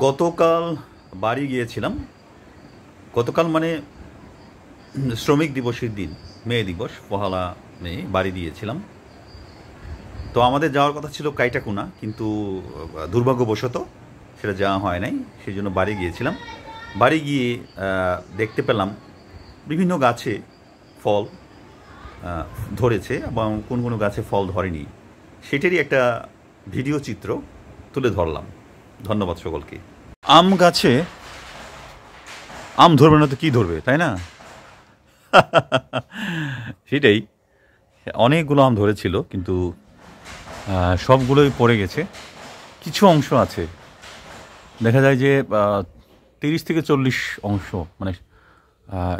গতকাল বাড়ি গিয়েছিলাম। গতকাল মানে শ্রমিক দিবসের দিন, মে দিবস, পহেলা মে বাড়ি দিয়েছিলাম। তো আমাদের যাওয়ার কথা ছিল কাইটাকুনা, কিন্তু দুর্ভাগ্যবশত সেটা যাওয়া হয় নাই, সেই জন্য বাড়ি গিয়েছিলাম। বাড়ি গিয়ে দেখতে পেলাম বিভিন্ন গাছে ফল ধরেছে এবং কোন কোনো গাছে ফল ধরেনি, সেটারই একটা ভিডিও চিত্র তুলে ধরলাম। ধন্যবাদ সকলকে। আম গাছে আম ধরবে না তো কী ধরবে, তাই না? সেটাই, অনেকগুলো আম ধরেছিল, কিন্তু সবগুলোই পড়ে গেছে। কিছু অংশ আছে, দেখা যায় যে 30 থেকে 40 অংশ, মানে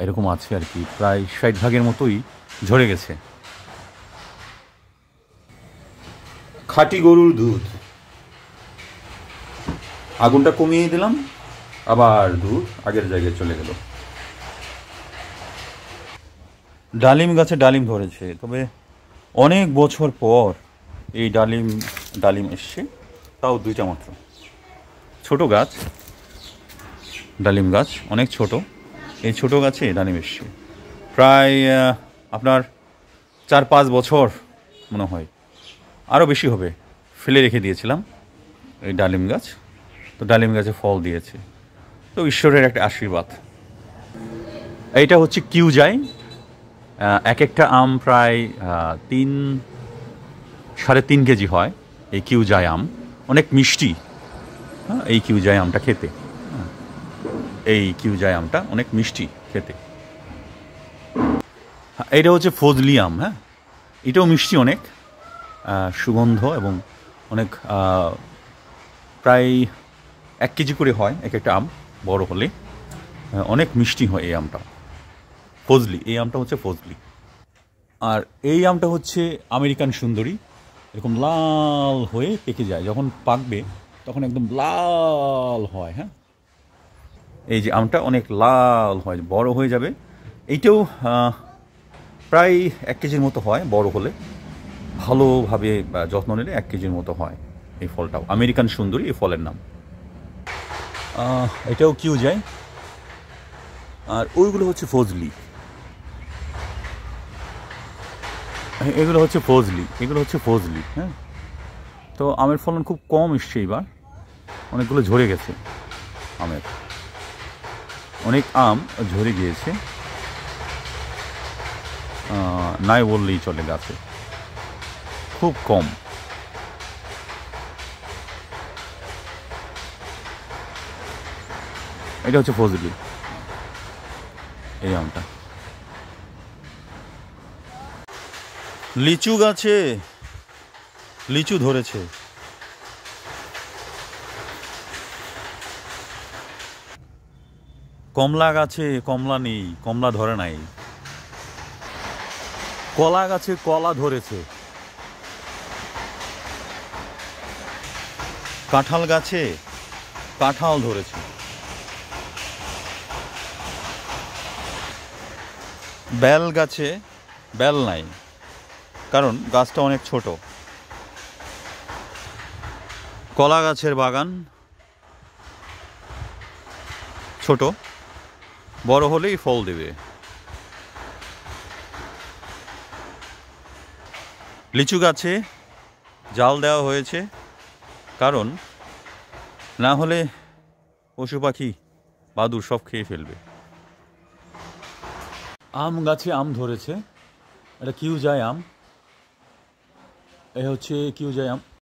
এরকম আছে আর কি, প্রায় 60 ভাগের মতোই ঝরে গেছে। খাঁটি গরুর দুধ, আগুনটা কমিয়ে দিলাম, আবার দুধ আগের জায়গায় চলে গেল। ডালিম গাছে ডালিম ধরেছে, তবে অনেক বছর পর এই ডালিম এসছে, তাও 2টা মাত্র। ছোট গাছ, ডালিম গাছ অনেক ছোট, এই ছোট গাছে ডালিম এসছে প্রায় আপনার 4-5 বছর মনে হয়, আরও বেশি হবে। ফেলে রেখে দিয়েছিলাম এই ডালিম গাছ, তো ডালিম গাছে ফল দিয়েছে, তো ঈশ্বরের একটা আশীর্বাদ। এইটা হচ্ছে কিউজাই। এক একটা আম প্রায় 3-3.5 কেজি হয়। এই কিউজাই আম অনেক মিষ্টি। এই কিউজাই আমটা খেতে, এই কিউজাই আমটা অনেক মিষ্টি খেতে। এইটা হচ্ছে ফজলি আম। হ্যাঁ, এটাও মিষ্টি অনেক, সুগন্ধ এবং অনেক, প্রায় 1 কেজি করে হয় এক একটা আম, বড় হলে অনেক মিষ্টি হয় এই আমটা। ফজলি, এই আমটা হচ্ছে ফজলি। আর এই আমটা হচ্ছে আমেরিকান সুন্দরী, এরকম লাল হয়ে পেকে যায়, যখন পাকবে তখন একদম লাল হয়। হ্যাঁ, এই যে আমটা অনেক লাল হয়, বড় হয়ে যাবে। এইটাও প্রায় 1 কেজির মতো হয়, বড় হলে, ভালোভাবে যত্ন নিলে 1 কেজির মতো হয়। এই ফলটাও আমেরিকান সুন্দরী, এই ফলের নাম। এটাও কিউ যায়। আর ওইগুলো হচ্ছে ফজলি, এগুলো হচ্ছে ফজলি। হ্যাঁ, তো আমের ফলন খুব কম এসছে এবার, অনেকগুলো ঝরে গেছে। অনেক আম ঝরে গিয়েছে, নাই বললেই চলে, গাছে খুব কম। এটা হচ্ছে ফজলি, এই আমটা। লিচু গাছে লিচু ধরেছে, কমলা গাছে কমলা নেই, কমলা ধরে নাই। কলা গাছে কলা ধরেছে, কাঁঠাল গাছে কাঁঠাল ধরেছে, বেল গাছে বেল নাই, কারণ গাছটা অনেক ছোট। কলা গাছের বাগান ছোট, বড় হলেই ফল দেবে। লিচু গাছে জাল দেওয়া হয়েছে, কারণ না হলে পশু পাখি বাদুড় সব খেয়ে ফেলবে। আম গাছে আম ধরেছে, এটা কিউজাই আম, এ হচ্ছে কিউজাই আম।